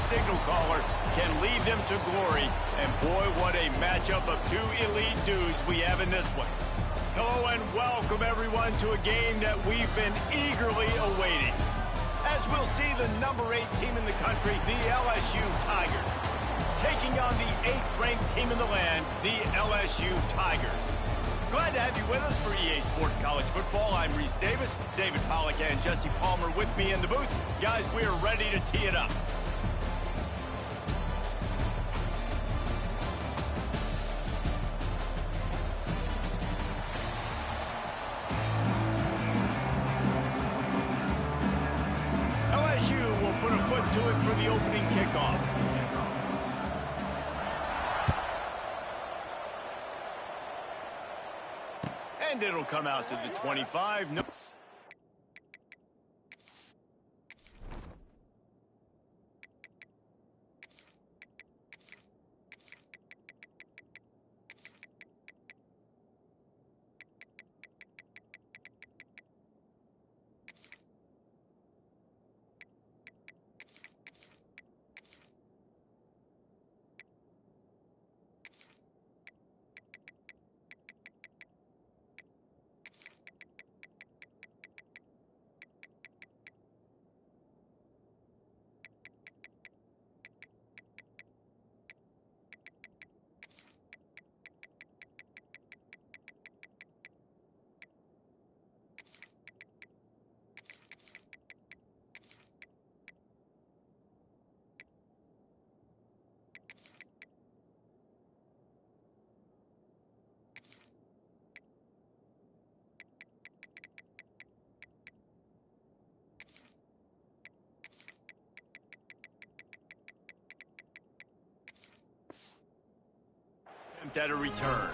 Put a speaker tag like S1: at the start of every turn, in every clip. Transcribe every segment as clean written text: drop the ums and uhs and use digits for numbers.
S1: signal caller can lead them to glory. And boy, what a matchup of two elite dudes we have in this one. Hello and welcome everyone to a game that we've been eagerly awaiting. As we'll see the number 8 team in the country, the LSU Tigers, taking on the 8th-ranked team in the land, the LSU Tigers. Glad to have you with us for EA Sports College Football. I'm Reese Davis, David Pollack and Jesse Palmer with me in the booth. Guys, we're ready to tee it up. LSU will put a foot to it for the opening kickoff. And it'll come out to the 25. No. At a return.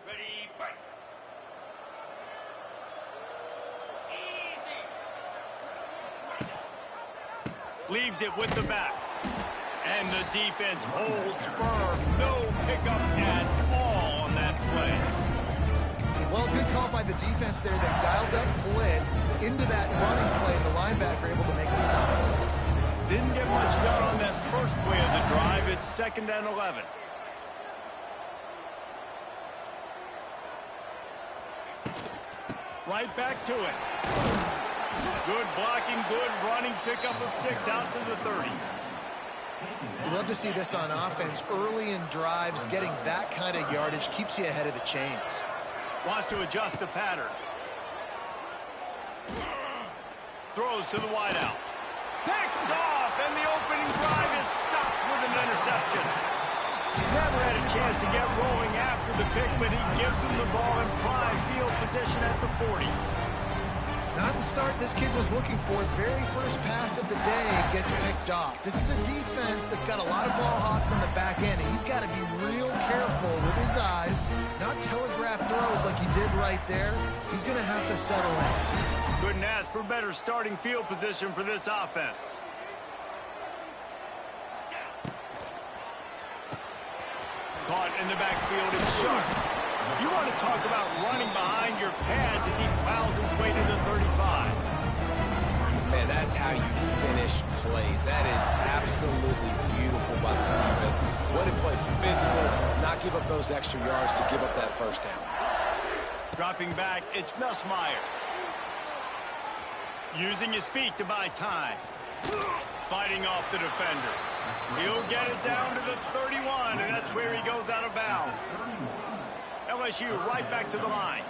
S2: Ready, fight. Easy.
S1: Leaves it with the back. And the defense holds firm. No pickup at all on that play.
S3: Well, good call by the defense there. They dialed up blitz into that running play, and the linebacker able to make the stop.
S1: Didn't get much done on that first play of the drive. It's 2nd and 11. Right back to it. Good blocking, good running, pickup of 6 out to the 30.
S3: You love to see this on offense. Early in drives, getting that kind of yardage keeps you ahead of the chains.
S1: Wants to adjust the pattern. Throws to the wideout. Picked off, and the opening drive is stopped with an interception. Never had a chance to get rolling after the pick, but he gives him the ball in prime field position at the 40.
S3: Not the start this kid was looking for. Very first pass of the day gets picked off. This is a defense that's got a lot of ball hawks on the back end, and he's got to be real careful with his eyes, not telegraph throws like he did right there. He's going to have to settle in.
S1: Couldn't ask for better starting field position for this offense. Caught in the backfield and sharp. You want to talk about running behind your pads as he plows his way to the 35.
S4: Man, that's how you finish plays. That is absolutely beautiful by this defense. Way to play physical, not give up those extra yards to give up that first down.
S1: Dropping back, it's Nussmeier. Using his feet to buy time. Fighting off the defender. He'll get it down to the 31, and that's where he goes out of bounds. LSU right back to the line.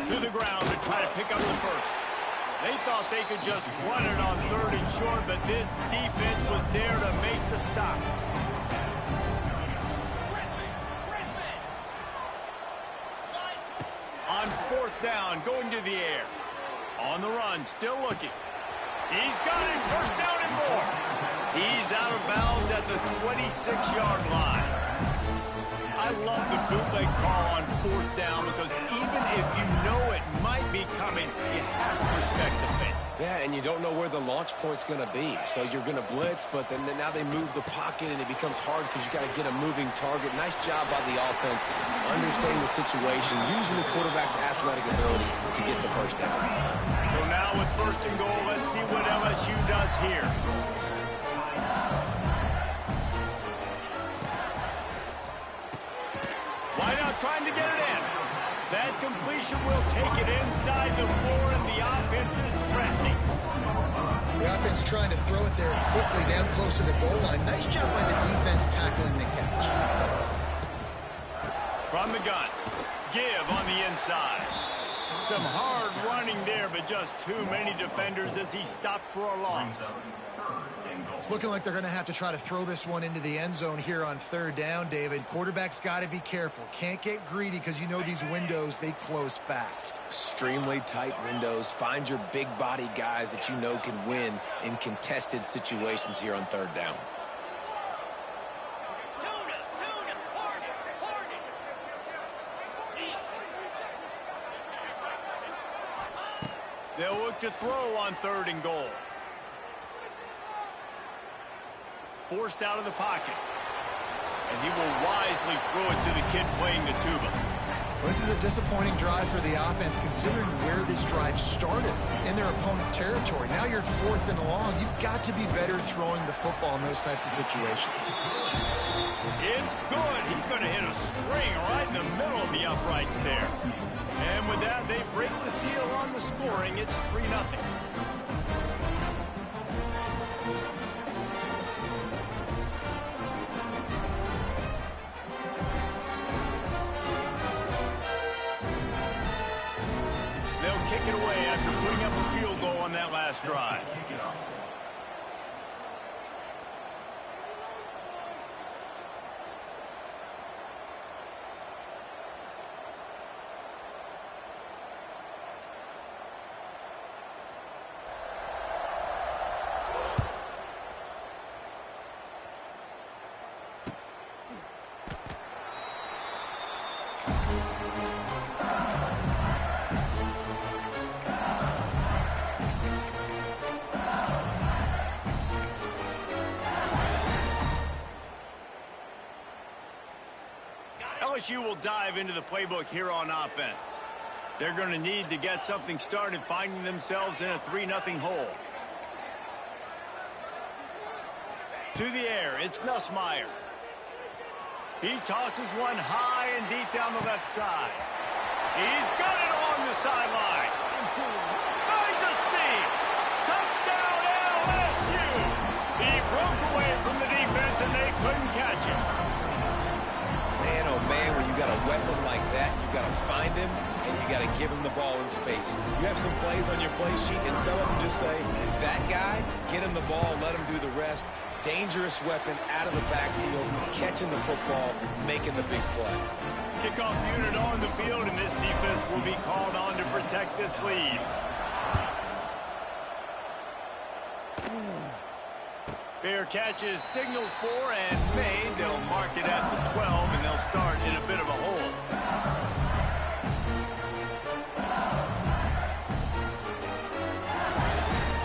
S1: To the ground to try to pick up the first. They thought they could just run it on 3rd and short, but this defense was there to make the stop. On 4th down, going to the air. On the run, still looking. He's got it, 1st down and more. He's out of bounds at the 26-yard line. I love the bootleg call on 4th down because even if you know it might be coming, you have to respect the fit.
S4: Yeah, and you don't know where the launch point's going to be. So you're going to blitz, but then now they move the pocket, and it becomes hard because you got to get a moving target. Nice job by the offense, understanding the situation, using the quarterback's athletic ability to get the 1st down.
S1: So now with 1st and goal, let's see what LSU does here. Wide out trying to get it in. That completion will take it inside the 4, and the offense is threatening.
S3: The offense trying to throw it there quickly down close to the goal line. Nice job by the defense tackling the catch.
S1: From the gun, give on the inside. Some hard running there, but just too many defenders as he stopped for a loss.
S3: It's looking like they're going to have to try to throw this one into the end zone here on 3rd down, David. Quarterback's got to be careful. Can't get greedy because you know these windows, they close fast.
S4: Extremely tight windows. Find your big body guys that you know can win in contested situations here on 3rd down.
S1: They'll look to throw on 3rd and goal. Forced out of the pocket. And he will wisely throw it to the kid playing the tuba.
S3: Well, this is a disappointing drive for the offense considering where this drive started, in their opponent territory. Now you're 4th and long. You've got to be better throwing the football in those types of situations.
S1: It's good. He's going to hit a string right in the middle of the uprights there. And with that, they break the seal on the scoring. It's 3-0. They'll kick it away after putting up a field goal on that last drive. LSU will dive into the playbook here on offense. They're going to need to get something started, finding themselves in a 3-0 hole. To the air, it's Nussmeier. He tosses one high and deep down the left side. He's got it along the sideline. Finds a seam. Touchdown LSU. He broke away from the defense and they couldn't catch him.
S4: Man, oh man, when you got a weapon like that, you got to find him and you got to give him the ball in space. You have some plays on your play sheet and some of them just say, that guy, get him the ball, let him do the rest. Dangerous weapon out of the backfield, catching the football, making the big play.
S1: Kickoff unit on the field, and this defense will be called on to protect this lead. Fair catch is signaled for and made. They'll mark it at the 12, and they'll start in a bit of a hole.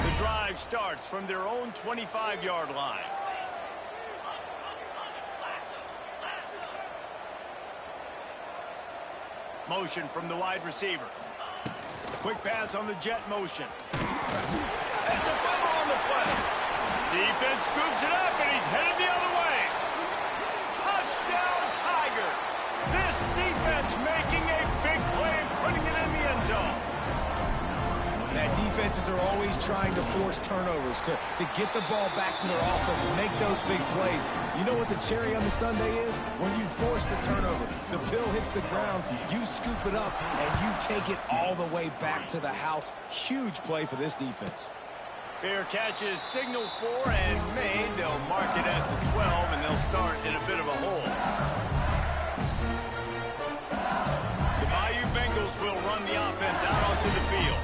S1: The drive starts from their own 25-yard line. Motion from the wide receiver. Quick pass on the jet motion. It's a fumble on the play. Defense scoops it up, and he's headed the other way. Touchdown, Tigers. This defense making a big play and putting it in the end zone.
S4: that defenses are always trying to force turnovers, to get the ball back to their offense, make those big plays. You know what the cherry on the sundae is? When you force the turnover, the pill hits the ground, you scoop it up, and you take it all the way back to the house. Huge play for this defense.
S1: Fair catch is signaled for and made. They'll mark it at the 12, and they'll start in a bit of a hole. The Bayou Bengals will run the offense out onto the field.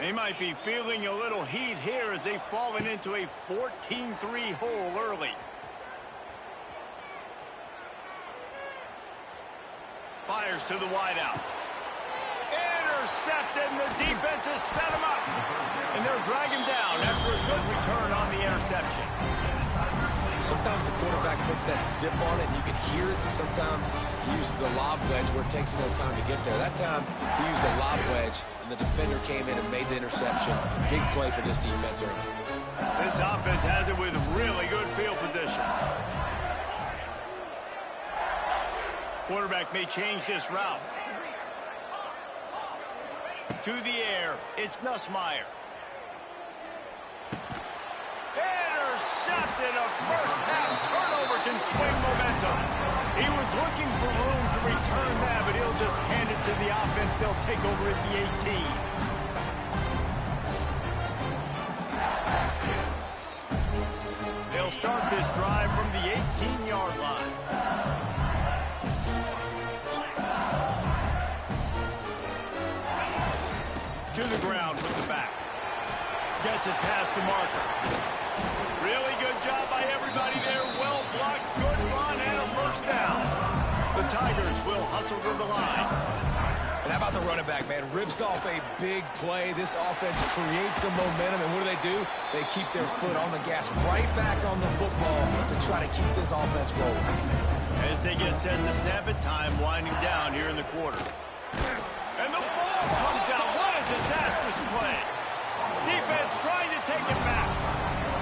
S1: They might be feeling a little heat here as they've fallen into a 14-3 hole early. Fires to the wideout. Intercepted, and the defense has set him up. And they'll drag him down after a good return on the interception.
S4: Sometimes the quarterback puts that zip on it, and you can hear it. Sometimes he uses the lob wedge where it takes a little time to get there. That time, he used the lob wedge, and the defender came in and made the interception. Big play for this defense early.
S1: This offense has it with really good field position. Quarterback may change this route. To the air, it's Nussmeier. Intercepted. A first-half turnover can swing momentum. He was looking for room to return that, but he'll just hand it to the offense. They'll take over at the 18. They'll start this drive from the 18-yard line. To the ground with the back. Gets it past the marker. Really good job by everybody there. Well blocked, good run, and a first down. The Tigers will hustle to the line.
S4: And how about the running back, man? Rips off a big play. This offense creates some momentum, and what do? They keep their foot on the gas, right back on the football to try to keep this offense rolling.
S1: As they get set to snap it, time winding down here in the quarter. And the ball comes out. What a disastrous play. Defense trying to take it back.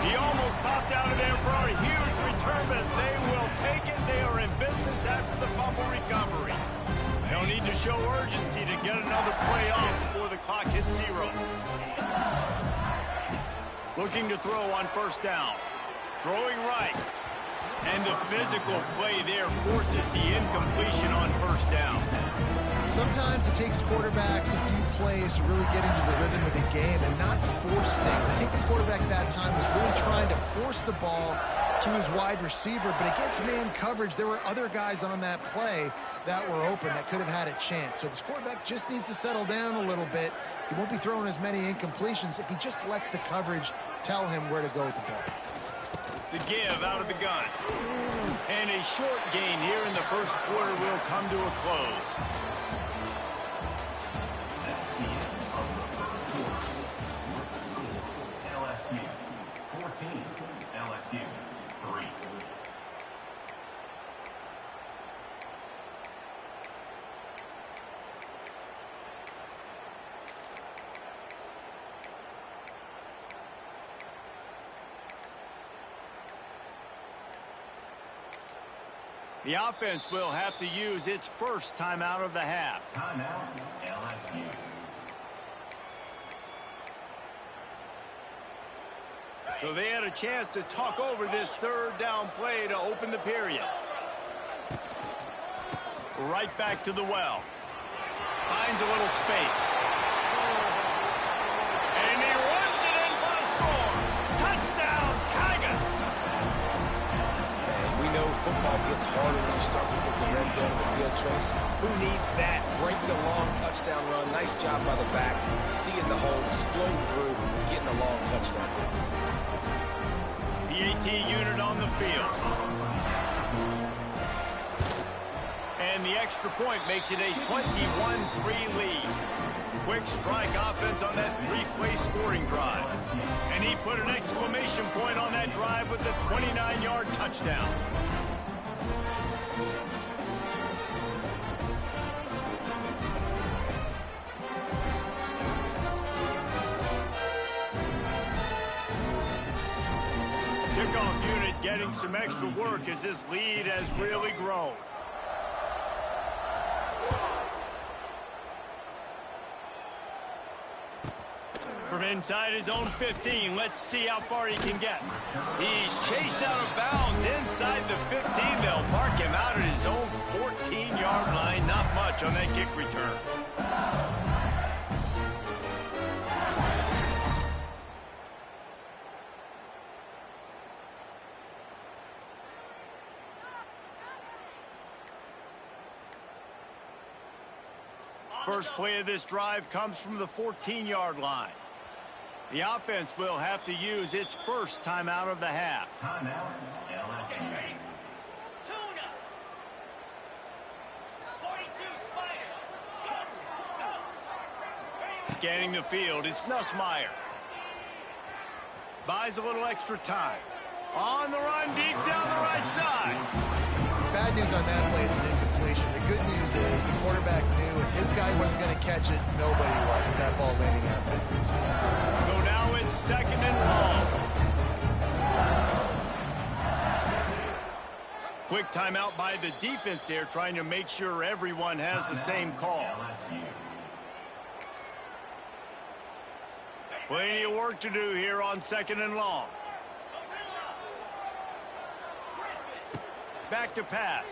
S1: He almost popped out of there for a huge return, but they will take it. They are in business after the fumble recovery. They'll need to show urgency to get another play off before the clock hits 0. Looking to throw on first down. Throwing right. And the physical play there forces the incompletion on first down.
S3: Sometimes it takes quarterbacks a few plays to really get into the rhythm of the game and not force things. I think the quarterback that time was really trying to force the ball to his wide receiver, but against man coverage, there were other guys on that play that were open that could have had a chance. So this quarterback just needs to settle down a little bit. He won't be throwing as many incompletions if he just lets the coverage tell him where to go with the ball.
S1: The give out of the gun. And a short gain here in the first quarter will come to a close.
S2: LSU 14, LSU 3.
S1: The offense will have to use its first timeout of the half.
S2: Timeout, LSU.
S1: So they had a chance to talk over this third down play to open the period. Right back to the well. Finds a little space. And he runs it in for the score. Touchdown, Tigers!
S4: Man, we know football gets harder when you start to get the red zone and the field tricks. Who needs that? Break the long touchdown run. Nice job by the back. Seeing the hole, exploding through, getting a long touchdown.
S1: The AT unit on the field. And the extra point makes it a 21-3 lead. Quick strike offense on that three-play scoring drive. And he put an exclamation point on that drive with a 29-yard touchdown. Kickoff unit getting some extra work as this lead has really grown. From inside his own 15, let's see how far he can get. He's chased out of bounds inside the 15. They'll mark him out at his own 14-yard line. Not much on that kick return. First play of this drive comes from the 14-yard line. The offense will have to use its first timeout of the half.
S2: Timeout, LSU.
S1: Scanning the field, it's Nussmeier. Buys a little extra time. On the run, deep down the right side.
S3: Bad news on that play, it's an incompletion. The good news is the quarterback knew if his guy wasn't going to catch it, nobody was with that ball landing out backwards.
S1: So now it's second and long. Quick timeout by the defense there, trying to make sure everyone has the same call.
S2: LSU.
S1: Plenty of work to do here on second and long. Back to pass.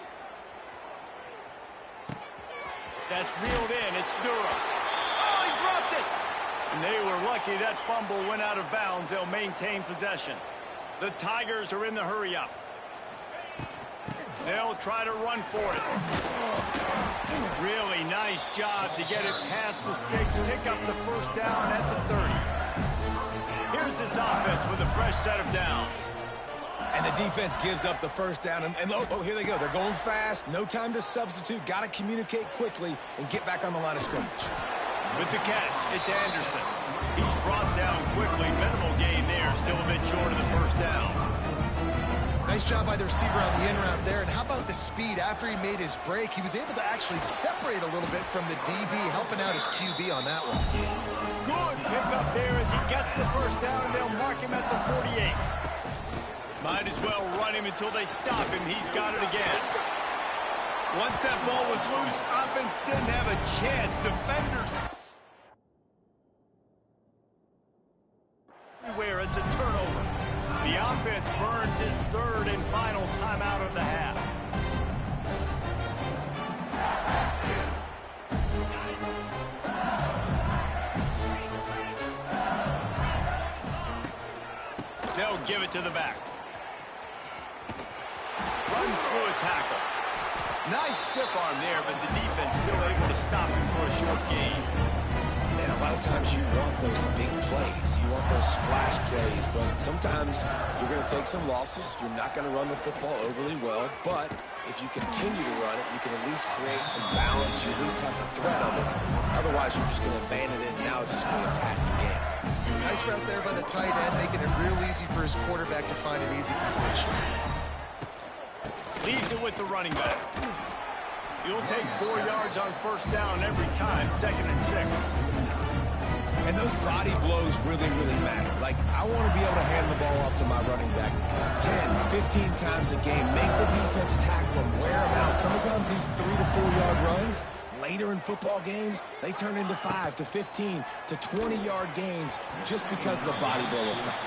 S1: That's reeled in. It's Durham. Oh, he dropped it! And they were lucky that fumble went out of bounds. They'll maintain possession. The Tigers are in the hurry-up. They'll try to run for it. Really nice job to get it past the sticks. Pick up the first down at the 30. Here's this offense with a fresh set of downs.
S4: And the defense gives up the first down. And oh, here they go. They're going fast. No time to substitute. Got to communicate quickly and get back on the line of scrimmage.
S1: With the catch, it's Anderson. He's brought down quickly. Minimal gain there. Still a bit short of the first down.
S3: Nice job by the receiver on the in route there. And how about the speed? After he made his break, he was able to actually separate a little bit from the DB, helping out his QB on that one.
S1: Good pickup there as he gets the first down, and they'll mark him at the 48. Might as well run him until they stop him. He's got it again. Once that ball was loose, offense didn't have a chance. Defenders everywhere. It's a turnover. The offense burns his third and final timeout of the half. They'll give it to the back. Runs through a tackle. Nice stiff arm there, but the defense still able to stop him for a short gain.
S4: And a lot of times you want those big plays. You want those splash plays, but sometimes you're going to take some losses. You're not going to run the football overly well, but if you continue to run it, you can at least create some balance. You at least have the threat of it. Otherwise, you're just going to abandon it, and now it's just going to be a passing game.
S3: Nice route there by the tight end, making it real easy for his quarterback to find an easy completion.
S1: Leaves it with the running back. You'll take 4 yards on first down every time, 2nd and 6.
S4: And those body blows really, really matter. Like, I want to be able to hand the ball off to my running back 10, 15 times a game. Make the defense tackle him, wear him out. Sometimes these 3 to 4 yard runs, later in football games, they turn into 5 to 15 to 20-yard gains just because of the body blow effect.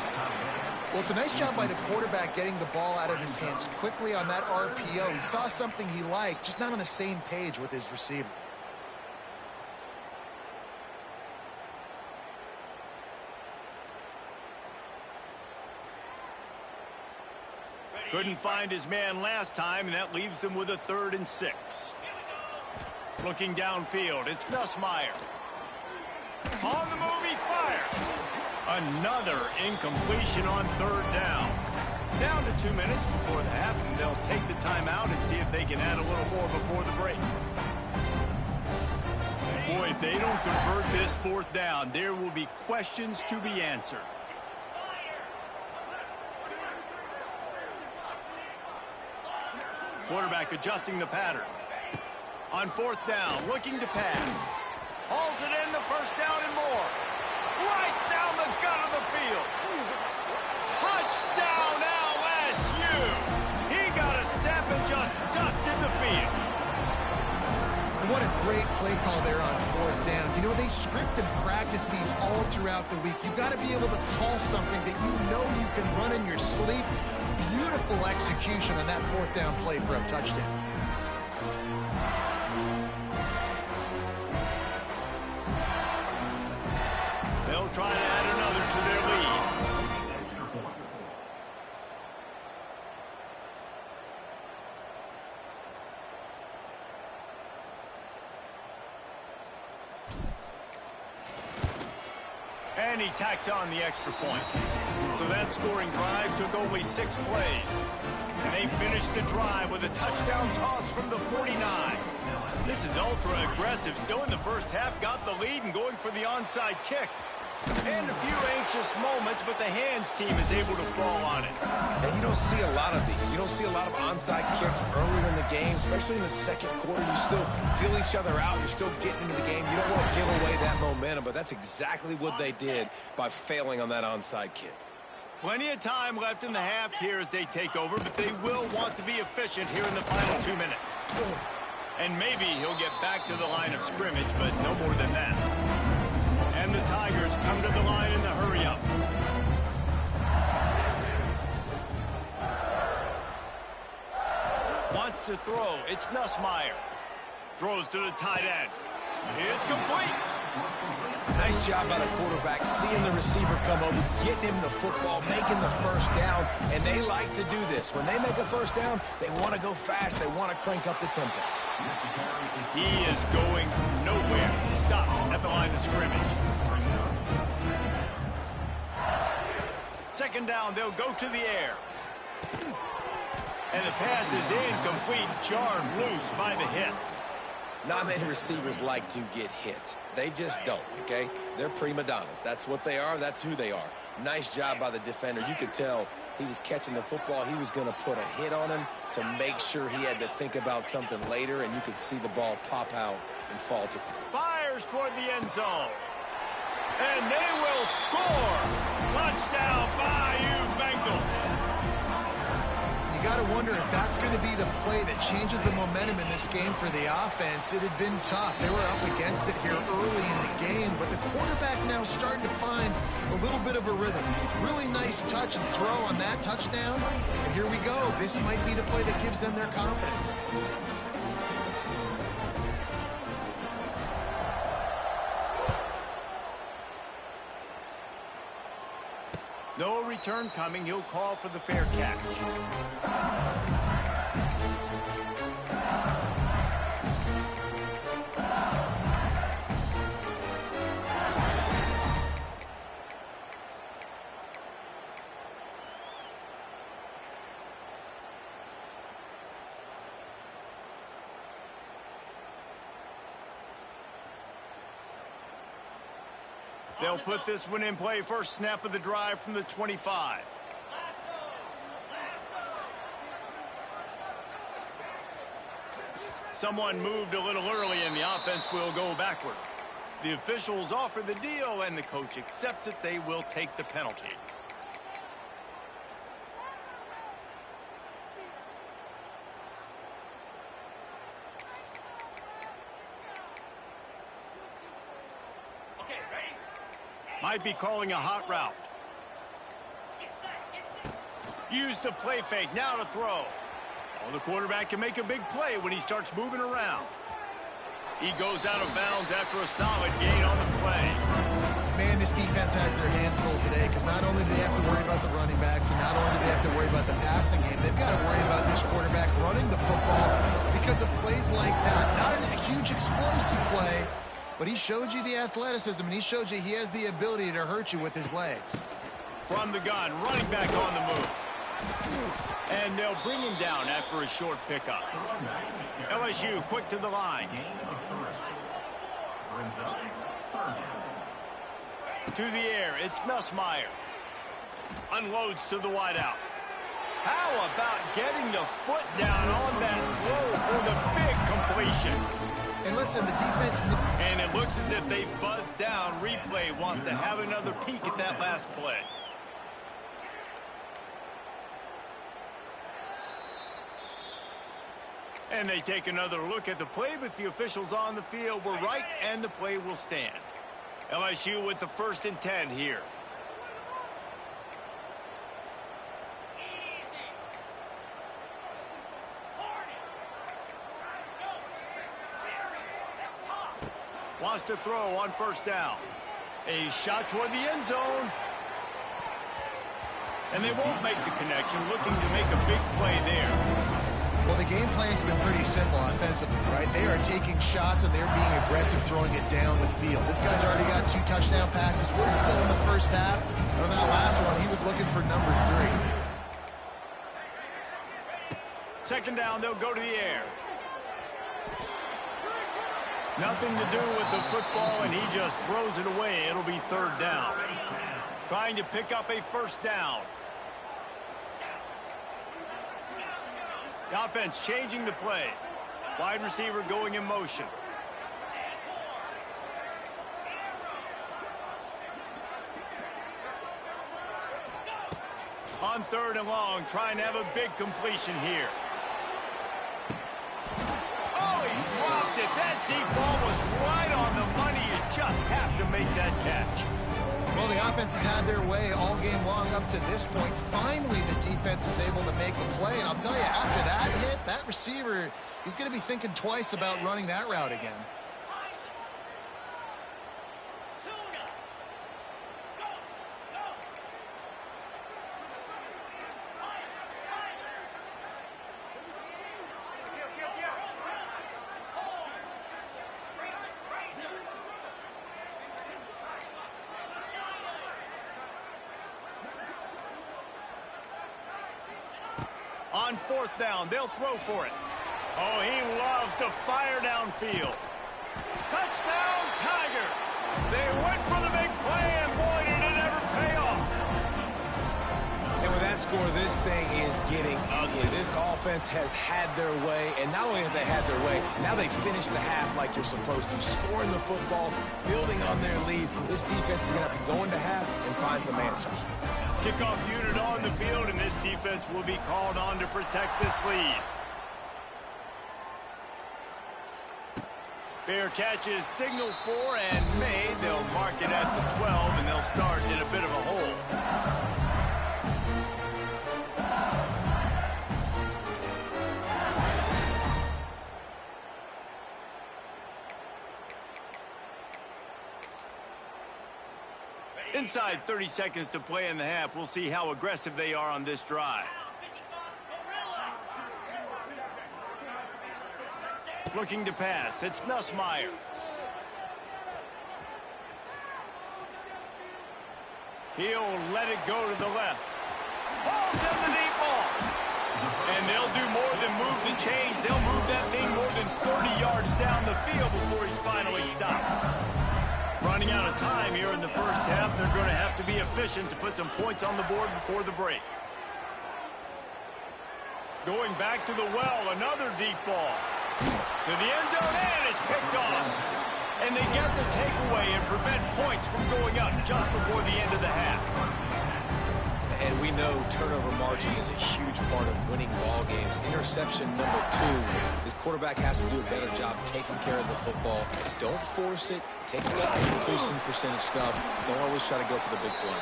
S3: Well, it's a nice job by the quarterback getting the ball out of his hands quickly on that RPO. He saw something he liked, just not on the same page with his receiver.
S1: Couldn't find his man last time, and that leaves him with a 3rd and 6. Looking downfield, it's Nussmeier. On the move, he fires. Another incompletion on 3rd down. Down to 2 minutes before the half, and they'll take the timeout and see if they can add a little more before the break. Boy, if they don't convert this 4th down, there will be questions to be answered. Quarterback adjusting the pattern. On 4th down, looking to pass. Hauls it in, the first down and more. Right down the gut of the field. Touchdown, LSU. He got a step and just dusted the field.
S3: What a great play call there on fourth down. You know, they script and practice these all throughout the week. You've got to be able to call something that you know you can run in your sleep. Beautiful execution on that fourth down play for a touchdown.
S1: They'll try to add another to their lead. And he tacks on the extra point. So that scoring drive took only 6 plays. And they finished the drive with a touchdown toss from the 49. This is ultra aggressive. Still in the first half, got the lead and going for the onside kick. And a few anxious moments, but the hands team is able to fall on it.
S4: And you don't see a lot of these. You don't see a lot of onside kicks earlier in the game, especially in the second quarter. You still feel each other out. You're still getting into the game. You don't want to give away that momentum, but that's exactly what they did by failing on that onside kick.
S1: Plenty of time left in the half here as they take over, but they will want to be efficient here in the final 2 minutes. And maybe he'll get back to the line of scrimmage, but no more than that. And the Tigers come to the line in the hurry-up. Wants to throw. It's Nussmeier. Throws to the tight end. It's complete.
S4: Nice job by the quarterback, seeing the receiver come over, getting him the football, making the first down, and they like to do this. When they make a first down, they want to go fast. They want to crank up the tempo.
S1: He is going nowhere. Stop at the line of scrimmage. Second down, they'll go to the air. And the pass is incomplete, jarred loose by the hit.
S4: Not many receivers like to get hit. They just don't, okay? They're prima donnas. That's what they are. That's who they are. Nice job by the defender. You could tell he was catching the football. He was going to put a hit on him to make sure he had to think about something later, and you could see the ball pop out and fall to.
S1: Fires toward the end zone. And they will score. Touchdown, Bayou Bengals.
S3: You got to wonder if that's going to be the play that changes the momentum in this game for the offense. It had been tough. They were up against it here early in the game, but the quarterback now starting to find a little bit of a rhythm. Really nice touch and throw on that touchdown. And here we go. This might be the play that gives them their confidence.
S1: No return coming. He'll call for the fair catch. They'll put this one in play. First snap of the drive from the 25. Someone moved a little early and the offense will go backward. The officials offer the deal and the coach accepts it. They will take the penalty. Might be calling a hot route. Use the play fake. Now to throw. Well, the quarterback can make a big play when he starts moving around. He goes out of bounds after a solid gain on the play.
S3: Man, this defense has their hands full today because not only do they have to worry about the running backs and not only do they have to worry about the passing game, they've got to worry about this quarterback running the football because of plays like that. Not a huge explosive play, but he showed you the athleticism, and he showed you he has the ability to hurt you with his legs.
S1: From the gun, running back on the move. And they'll bring him down after a short pickup. LSU quick to the line. To the air, it's Nussmeier. Unloads to the wideout. How about getting the foot down on that throw for the big completion?
S3: And listen, the defense...
S1: And it looks as if they've buzzed down. Replay wants to have another peek at that last play. And they take another look at the play, but the officials on the field were right, and the play will stand. LSU with the 1st and 10 here. Wants to throw on 1st down. A shot toward the end zone. And they won't make the connection, looking to make a big play there.
S3: Well, the game plan's been pretty simple offensively, right? They are taking shots, and they're being aggressive, throwing it down the field. This guy's already got 2 touchdown passes. We're still in the first half. And on that last one, he was looking for number 3.
S1: 2nd down, they'll go to the air. Nothing to do with the football, and he just throws it away. It'll be 3rd down. Trying to pick up a 1st down. The offense changing the play. Wide receiver going in motion. On 3rd and long, trying to have a big completion here. Oh, he dropped it. That deep ball was right on the money. You just have to make that catch.
S3: Well, the offense has had their way all game long up to this point. Finally, the defense is able to make a play. And I'll tell you, after that hit, that receiver, he's going to be thinking twice about running that route again.
S1: On 4th down, they'll throw for it. Oh, he loves to fire downfield. Touchdown, Tigers! They went for the big play, and boy, did it ever pay off.
S4: And with that score, this thing is getting ugly. This offense has had their way, and not only have they had their way, now they finish the half like you're supposed to, scoring the football, building on their lead. This defense is going to have to go into half and find some answers.
S1: Kickoff unit on the field, and this defense will be called on to protect this lead. Fair catch is signaled for and made. They'll mark it at the 12, and they'll start in a bit of a hole. Inside 30 seconds to play in the half. We'll see how aggressive they are on this drive. Looking to pass. It's Nussmeier. He'll let it go to the left. Ball's in the deep ball. And they'll do more than move the chains. They'll move that thing more than 30 yards down the field before he's finally stopped. Running out of time here in the first half. They're going to have to be efficient to put some points on the board before the break. Going back to the well, another deep ball. To the end zone, and it's picked off. And they get the takeaway and prevent points from going up just before the end of the half.
S4: And we know turnover margin is a huge part of winning ball games. Interception number 2. This quarterback has to do a better job taking care of the football. Don't force it. Take it out of completion percentage stuff. Don't always try to go for the big play.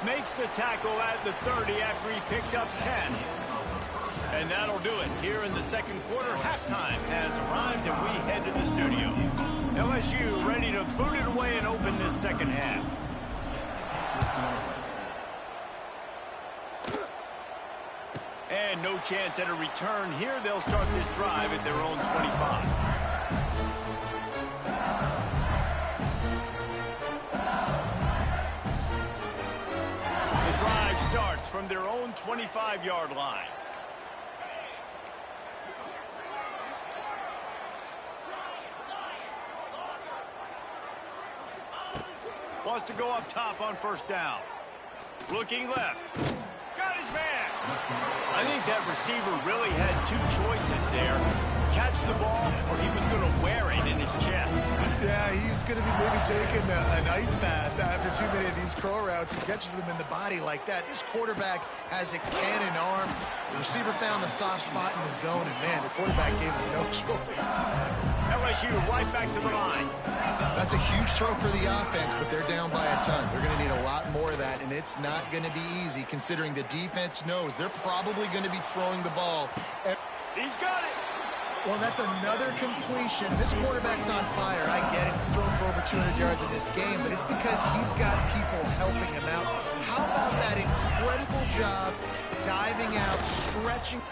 S1: Makes the tackle at the 30 after he picked up 10. And that'll do it. Here in the second quarter, halftime has arrived, and we head to the studio. LSU ready to boot it away and open this second half. And no chance at a return here. They'll start this drive at their own 25. The drive starts from their own 25-yard line. Wants to go up top on first down. Looking left. Got his man. I think that receiver really had two choices there. Catch the ball, or he was going to wear it in his chest.
S3: Yeah, he's going to be maybe taking an ice bath after too many of these curl routes. He catches them in the body like that. This quarterback has a cannon arm. The receiver found the soft spot in the zone, and, man, the quarterback gave him no choice.
S1: LSU right back to the line.
S3: That's a huge throw for the offense, but they're down by a ton. They're going to need a lot more of that, and it's not going to be easy considering the defense knows they're probably going to be throwing the ball.
S1: He's got it.
S3: Well, that's another completion. This quarterback's on fire. I get it. He's thrown for over 200 yards in this game, but it's because he's got people helping him out. How about that incredible job diving out, stretching?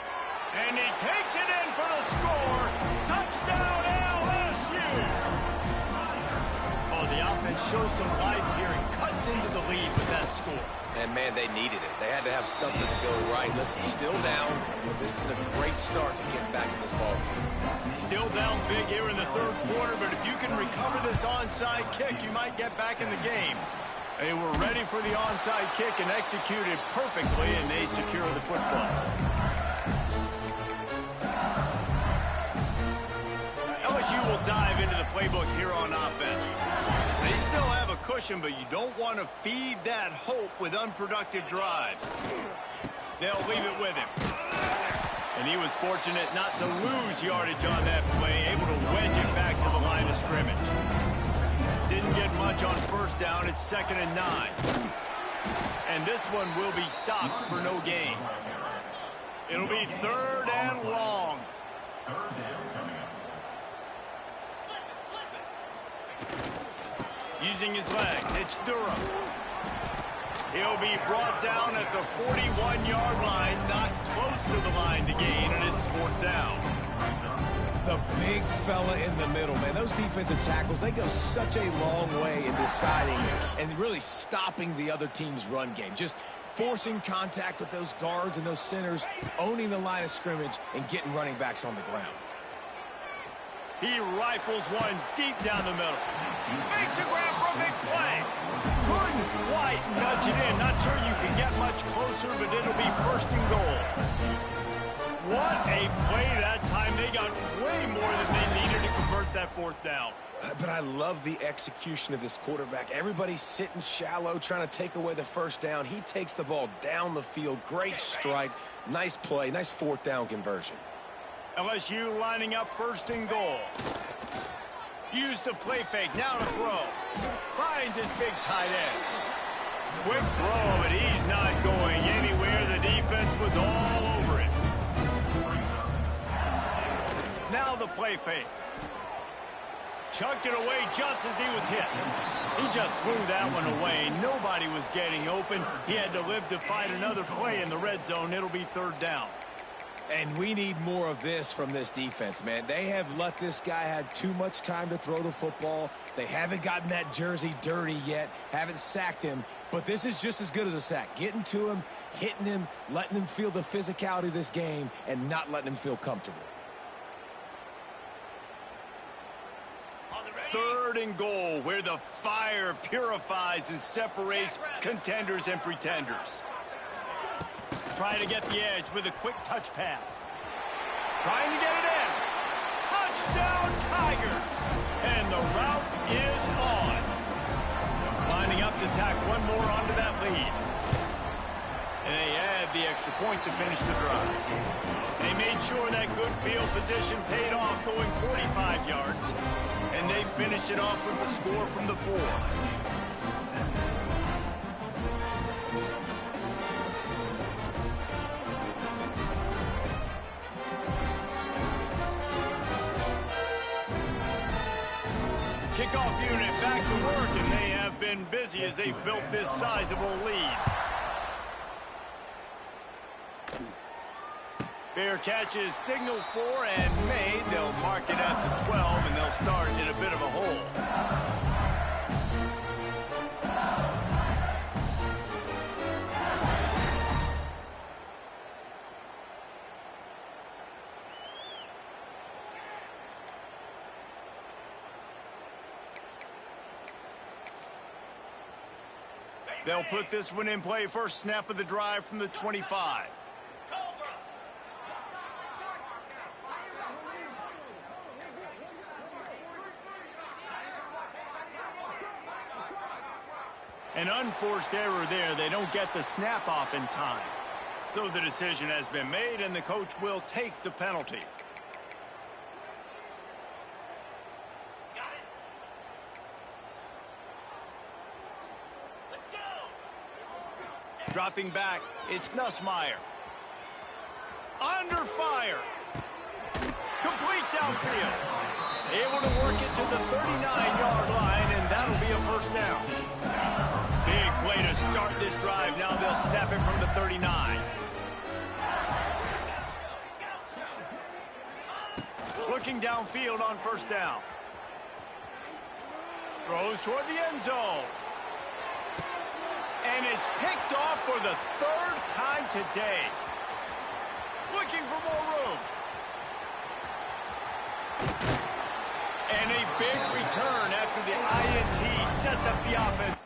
S1: And he takes it in for the score. Touchdown, LSU. Oh, the offense shows some life here and cuts into the lead with that score.
S4: And, man, they needed it. They had to have something to go right. Listen, still down, but this is a great start to get back in this ballgame.
S1: Still down big here in the third quarter, but if you can recover this onside kick, you might get back in the game. They were ready for the onside kick and executed perfectly, and they secure the football. LSU will dive into the playbook here on offense. They still have a cushion, but you don't want to feed that hope with unproductive drives. They'll leave it with him. And he was fortunate not to lose yardage on that play, able to wedge it back to the line of scrimmage. Didn't get much on first down. It's 2nd and 9. And this one will be stopped for no gain. It'll be 3rd and long. Using his legs, it's Durham. He'll be brought down at the 41-yard line, not close to the line to gain, and it's 4th down.
S4: The big fella in the middle, man. Those defensive tackles, they go such a long way in deciding and really stopping the other team's run game. Just forcing contact with those guards and those centers, owning the line of scrimmage, and getting running backs on the ground.
S1: He rifles one deep down the middle. Makes a grab for a big play. Couldn't quite nudge it in. Not sure you can get much closer, but it'll be 1st and goal. What a play that time. They got way more than they needed to convert that 4th down.
S4: But I love the execution of this quarterback. Everybody's sitting shallow, trying to take away the 1st down. He takes the ball down the field. Great strike. Nice play. Nice 4th down conversion.
S1: LSU lining up 1st and goal. Use the play fake. Now to throw. Finds his big tight end. Quick throw, but he's not going anywhere. The defense was all over it. Now the play fake. Chucked it away just as he was hit. He just threw that one away. Nobody was getting open. He had to live to find another play in the red zone. It'll be 3rd down.
S4: And we need more of this from this defense, man. They have let this guy have too much time to throw the football. They haven't gotten that jersey dirty yet, haven't sacked him. But this is just as good as a sack. Getting to him, hitting him, letting him feel the physicality of this game, and not letting him feel comfortable.
S1: 3rd and goal, where the fire purifies and separates contenders and pretenders. Trying to get the edge with a quick touch pass. Trying to get it in. Touchdown, Tigers. And the route is on. Lining up to tack one more onto that lead. And they add the extra point to finish the drive. They made sure that good field position paid off, going 45 yards. And they finished it off with the score from the 4. Kickoff unit back to work, and they have been busy as they've built this sizable lead. Fair catch is signaled for and made. They'll mark it at the 12, and they'll start in a bit of a hole. They'll put this one in play. First snap of the drive from the 25. An unforced error there. They don't get the snap off in time. So the decision has been made, and the coach will take the penalty. Dropping back, it's Nussmeier. Under fire. Complete downfield. Able to work it to the 39-yard line, and that'll be a first down. Big play to start this drive. Now they'll snap it from the 39. Looking downfield on first down. Throws toward the end zone. And it's picked off for the third time today. Looking for more room. And a big return after the INT sets up the offense.